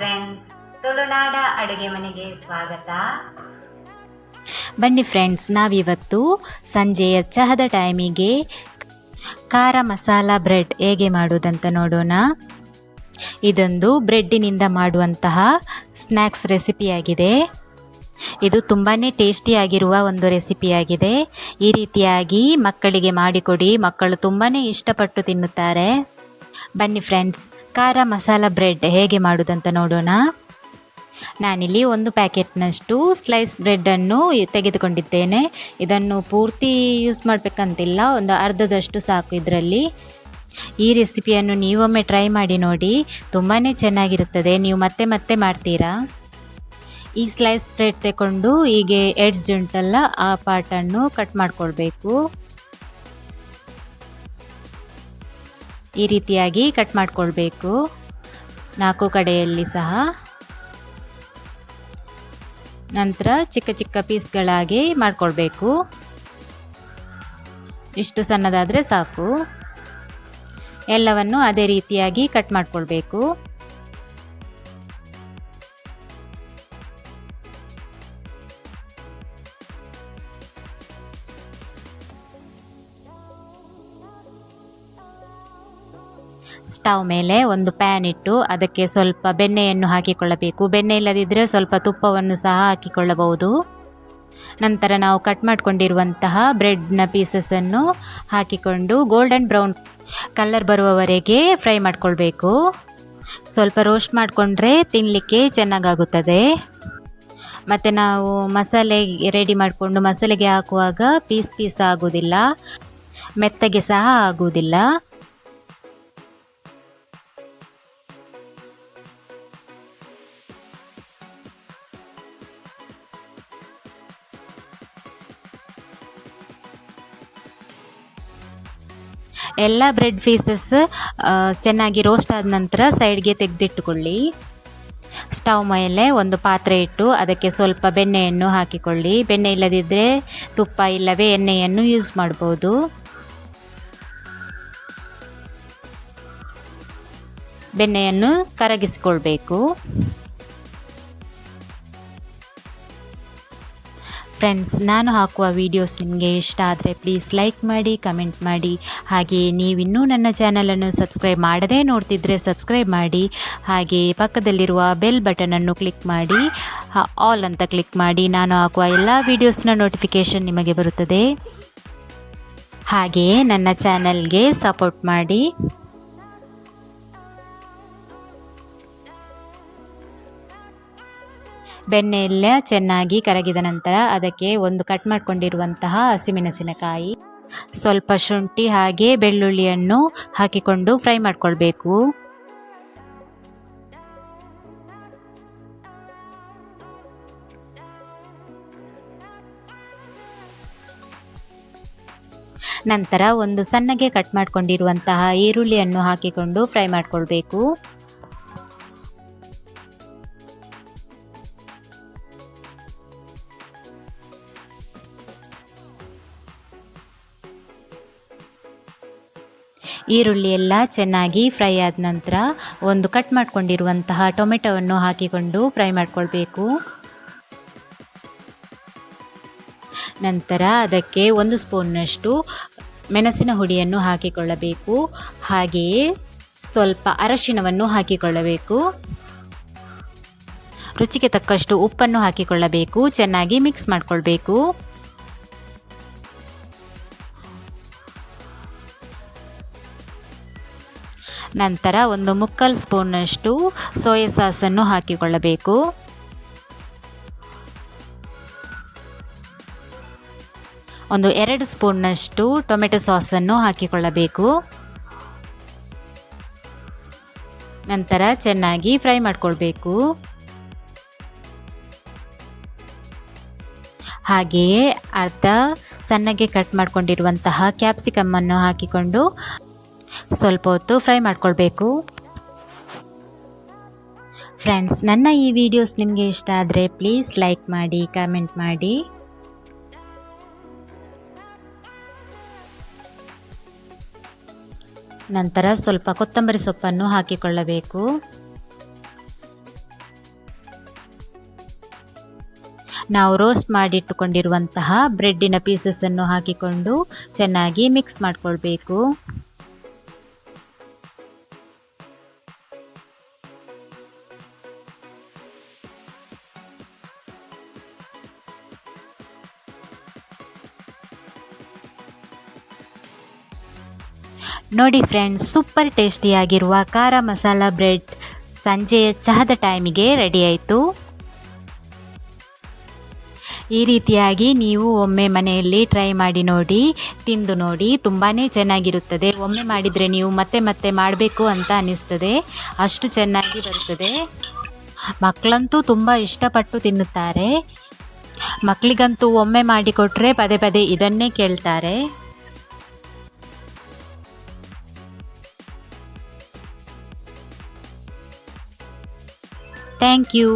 Friends, ತುಳುನಾಡ ಅಡುಗೆ ಮನೆಗೆ ಸ್ವಾಗತ. ಬನ್ನಿ ಫ್ರೆಂಡ್ಸ್, ನಾವಿವತ್ತು ಸಂಜೆಯ ಚಹದ ಟೈಮಿಗೆ ಖಾರ ಮಸಾಲ ಬ್ರೆಡ್ ಹೇಗೆ ಮಾಡುವುದಂತ ನೋಡೋಣ. ಇದೊಂದು ಬ್ರೆಡ್ಡಿನಿಂದ ಮಾಡುವಂತಹ ಸ್ನ್ಯಾಕ್ಸ್ ರೆಸಿಪಿಯಾಗಿದೆ. ಇದು ತುಂಬಾ ಟೇಸ್ಟಿಯಾಗಿರುವ ಒಂದು ರೆಸಿಪಿಯಾಗಿದೆ. ಈ ರೀತಿಯಾಗಿ ಮಕ್ಕಳಿಗೆ ಮಾಡಿಕೊಡಿ, ಮಕ್ಕಳು ತುಂಬಾ ಇಷ್ಟಪಟ್ಟು ತಿನ್ನುತ್ತಾರೆ. ಬನ್ನಿ ಫ್ರೆಂಡ್ಸ್, ಖಾರ ಮಸಾಲ ಬ್ರೆಡ್ ಹೇಗೆ ಮಾಡುವುದಂತ ನೋಡೋಣ. ನಾನಿಲ್ಲಿ ಒಂದು ಪ್ಯಾಕೆಟ್ನಷ್ಟು ಸ್ಲೈಸ್ ಬ್ರೆಡ್ಡನ್ನು ತೆಗೆದುಕೊಂಡಿದ್ದೇನೆ. ಇದನ್ನು ಪೂರ್ತಿ ಯೂಸ್ ಮಾಡಬೇಕಂತಿಲ್ಲ, ಒಂದು ಅರ್ಧದಷ್ಟು ಸಾಕು ಇದರಲ್ಲಿ. ಈ ರೆಸಿಪಿಯನ್ನು ನೀವೊಮ್ಮೆ ಟ್ರೈ ಮಾಡಿ ನೋಡಿ, ತುಂಬಾ ಚೆನ್ನಾಗಿರುತ್ತದೆ. ನೀವು ಮತ್ತೆ ಮತ್ತೆ ಮಾಡ್ತೀರಾ. ಈ ಸ್ಲೈಸ್ ಬ್ರೆಡ್ ತಗೊಂಡು ಹೀಗೆ ಎಡ್ಜ್ ಉಂಟಲ್ಲ, ಆ ಪಾರ್ಟನ್ನು ಕಟ್ ಮಾಡ್ಕೊಳ್ಬೇಕು. ಈ ರೀತಿಯಾಗಿ ಕಟ್ ಮಾಡ್ಕೊಳ್ಬೇಕು 4 ಕಡೆಯಲ್ಲಿ ಸಹ. ನಂತರ ಚಿಕ್ಕ ಚಿಕ್ಕ ಪೀಸ್ಗಳಾಗಿ ಮಾಡ್ಕೊಳ್ಬೇಕು. ಇಷ್ಟು ಸಣ್ಣದಾದರೆ ಸಾಕು. ಎಲ್ಲವನ್ನು ಅದೇ ರೀತಿಯಾಗಿ ಕಟ್ ಮಾಡ್ಕೊಳ್ಬೇಕು. ಸ್ಟವ್ ಮೇಲೆ ಒಂದು ಪ್ಯಾನ್ ಇಟ್ಟು ಅದಕ್ಕೆ ಸ್ವಲ್ಪ ಬೆಣ್ಣೆಯನ್ನು ಹಾಕಿಕೊಳ್ಳಬೇಕು. ಬೆಣ್ಣೆ ಇಲ್ಲದಿದ್ದರೆ ಸ್ವಲ್ಪ ತುಪ್ಪವನ್ನು ಸಹ ಹಾಕಿಕೊಳ್ಳಬಹುದು. ನಂತರ ನಾವು ಕಟ್ ಮಾಡಿಕೊಂಡಿರುವಂತಹ ಬ್ರೆಡ್ನ ಪೀಸಸನ್ನು ಹಾಕಿಕೊಂಡು ಗೋಲ್ಡನ್ ಬ್ರೌನ್ ಕಲರ್ ಬರುವವರೆಗೆ ಫ್ರೈ ಮಾಡಿಕೊಳ್ಬೇಕು. ಸ್ವಲ್ಪ ರೋಸ್ಟ್ ಮಾಡಿಕೊಂಡ್ರೆ ತಿನ್ನಲಿಕ್ಕೆ ಚೆನ್ನಾಗಾಗುತ್ತದೆ. ಮತ್ತು ನಾವು ಮಸಾಲೆ ರೆಡಿ ಮಾಡಿಕೊಂಡು ಮಸಾಲೆಗೆ ಹಾಕುವಾಗ ಪೀಸ್ ಆಗುವುದಿಲ್ಲ, ಮೆತ್ತಗೆ ಸಹ ಆಗುವುದಿಲ್ಲ. ಎಲ್ಲ ಬ್ರೆಡ್ ಪೀಸಸ್ ಚೆನ್ನಾಗಿ ರೋಸ್ಟ್ ಆದ ನಂತರ ಸೈಡ್ಗೆ ತೆಗೆದಿಟ್ಟುಕೊಳ್ಳಿ. ಸ್ಟವ್ ಮೇಲೆ ಒಂದು ಪಾತ್ರೆ ಇಟ್ಟು ಅದಕ್ಕೆ ಸ್ವಲ್ಪ ಬೆಣ್ಣೆಯನ್ನು ಹಾಕಿಕೊಳ್ಳಿ. ಬೆಣ್ಣೆ ಇಲ್ಲದಿದ್ದರೆ ತುಪ್ಪ ಇಲ್ಲವೇ ಎಣ್ಣೆಯನ್ನು ಯೂಸ್ ಮಾಡ್ಬೋದು. ಬೆಣ್ಣೆಯನ್ನು ಕರಗಿಸಿಕೊಳ್ಬೇಕು. ಫ್ರೆಂಡ್ಸ್, ನಾನು ಹಾಕುವ ವಿಡಿಯೋಸ್ ನಿಮಗೆ ಇಷ್ಟ ಆದರೆ ಪ್ಲೀಸ್ ಲೈಕ್ ಮಾಡಿ, ಕಮೆಂಟ್ ಮಾಡಿ. ಹಾಗೆಯೇ ನೀವಿನ್ನೂ ನನ್ನ ಚಾನಲನ್ನು ಸಬ್ಸ್ಕ್ರೈಬ್ ಮಾಡದೇ ನೋಡ್ತಿದ್ರೆ ಸಬ್ಸ್ಕ್ರೈಬ್ ಮಾಡಿ. ಹಾಗೆಯೇ ಪಕ್ಕದಲ್ಲಿರುವ ಬೆಲ್ ಬಟನನ್ನು ಕ್ಲಿಕ್ ಮಾಡಿ, ಆಲ್ ಅಂತ ಕ್ಲಿಕ್ ಮಾಡಿ. ನಾನು ಹಾಕುವ ಎಲ್ಲ ವೀಡಿಯೋಸ್ನ ನೋಟಿಫಿಕೇಷನ್ ನಿಮಗೆ ಬರುತ್ತದೆ. ಹಾಗೆಯೇ ನನ್ನ ಚಾನಲ್ಗೆ ಸಪೋರ್ಟ್ ಮಾಡಿ. ಬೆಣ್ಣೆ ಎಲ್ಲ ಚೆನ್ನಾಗಿ ಕರಗಿದ ನಂತರ ಅದಕ್ಕೆ ಒಂದು ಕಟ್ ಮಾಡಿಕೊಂಡಿರುವಂತಹ ಹಸಿಮೆಣಸಿನಕಾಯಿ, ಸ್ವಲ್ಪ ಶುಂಠಿ ಹಾಗೆ ಬೆಳ್ಳುಳ್ಳಿಯನ್ನು ಹಾಕಿಕೊಂಡು ಫ್ರೈ ಮಾಡಿಕೊಳ್ಬೇಕು. ನಂತರ ಒಂದು ಸಣ್ಣಗೆ ಕಟ್ ಮಾಡಿಕೊಂಡಿರುವಂತಹ ಈರುಳ್ಳಿಯನ್ನು ಹಾಕಿಕೊಂಡು ಫ್ರೈ ಮಾಡಿಕೊಳ್ಬೇಕು. ಈರುಳ್ಳಿ ಎಲ್ಲ ಚೆನ್ನಾಗಿ ಫ್ರೈ ಆದ ನಂತರ ಒಂದು ಕಟ್ ಮಾಡಿಕೊಂಡಿರುವಂತಹ ಟೊಮೆಟೊವನ್ನು ಹಾಕಿಕೊಂಡು ಫ್ರೈ ಮಾಡಿಕೊಳ್ಬೇಕು. ನಂತರ ಅದಕ್ಕೆ 1 ಸ್ಪೂನ್ನಷ್ಟು ಮೆಣಸಿನ ಹುಡಿಯನ್ನು ಹಾಕಿಕೊಳ್ಳಬೇಕು. ಹಾಗೆಯೇ ಸ್ವಲ್ಪ ಅರಶಿನವನ್ನು ಹಾಕಿಕೊಳ್ಳಬೇಕು. ರುಚಿಗೆ ತಕ್ಕಷ್ಟು ಉಪ್ಪನ್ನು ಹಾಕಿಕೊಳ್ಳಬೇಕು. ಚೆನ್ನಾಗಿ ಮಿಕ್ಸ್ ಮಾಡಿಕೊಳ್ಬೇಕು. ನಂತರ 1/4 ಸ್ಪೂನ್ನಷ್ಟು ಸೋಯಾ ಸಾಸನ್ನು ಹಾಕಿಕೊಳ್ಳಬೇಕು. ಒಂದು 2 ಸ್ಪೂನ್ನಷ್ಟು ಟೊಮೆಟೊ ಸಾಸನ್ನು ಹಾಕಿಕೊಳ್ಳಬೇಕು. ನಂತರ ಚೆನ್ನಾಗಿ ಫ್ರೈ ಮಾಡಿಕೊಳ್ಬೇಕು. ಹಾಗೆಯೇ ಅರ್ಧ ಸಣ್ಣಗೆ ಕಟ್ ಮಾಡಿಕೊಂಡಿರುವಂತಹ ಕ್ಯಾಪ್ಸಿಕಮ್ಮನ್ನು ಹಾಕಿಕೊಂಡು ಸ್ವಲ್ಪ ಹೊತ್ತು ಫ್ರೈ ಮಾಡಿಕೊಳ್ಬೇಕು. ಫ್ರೆಂಡ್ಸ್, ನನ್ನ ಈ ವಿಡಿಯೋಸ್ ನಿಮಗೆ ಇಷ್ಟ ಆದರೆ ಪ್ಲೀಸ್ ಲೈಕ್ ಮಾಡಿ, ಕಮೆಂಟ್ ಮಾಡಿ. ನಂತರ ಸ್ವಲ್ಪ ಕೊತ್ತಂಬರಿ ಸೊಪ್ಪನ್ನು ಹಾಕಿಕೊಳ್ಳಬೇಕು. ನಾವು ರೋಸ್ಟ್ ಮಾಡಿಟ್ಟುಕೊಂಡಿರುವಂತಹ ಬ್ರೆಡ್ಡಿನ ಪೀಸಸನ್ನು ಹಾಕಿಕೊಂಡು ಚೆನ್ನಾಗಿ ಮಿಕ್ಸ್ ಮಾಡಿಕೊಳ್ಬೇಕು. ನೋಡಿ ಫ್ರೆಂಡ್ಸ್, ಸೂಪರ್ ಟೇಸ್ಟಿಯಾಗಿರುವ ಖಾರ ಮಸಾಲ ಬ್ರೆಡ್ ಸಂಜೆಯ ಚಹಾದ ಟೈಮಿಗೆ ರೆಡಿ ಆಯಿತು. ಈ ರೀತಿಯಾಗಿ ನೀವು ಒಮ್ಮೆ ಮನೆಯಲ್ಲಿ ಟ್ರೈ ಮಾಡಿ ನೋಡಿ, ತಿಂದು ನೋಡಿ, ತುಂಬಾ ಚೆನ್ನಾಗಿರುತ್ತದೆ. ಒಮ್ಮೆ ಮಾಡಿದರೆ ನೀವು ಮತ್ತೆ ಮತ್ತೆ ಮಾಡಬೇಕು ಅಂತ ಅನ್ನಿಸ್ತದೆ, ಅಷ್ಟು ಚೆನ್ನಾಗಿ ಬರುತ್ತದೆ. ಮಕ್ಕಳಂತೂ ತುಂಬ ಇಷ್ಟಪಟ್ಟು ತಿನ್ನುತ್ತಾರೆ. ಮಕ್ಕಳಿಗಂತೂ ಒಮ್ಮೆ ಮಾಡಿಕೊಟ್ರೆ ಪದೇ ಪದೇ ಇದನ್ನೇ ಕೇಳ್ತಾರೆ. Thank you.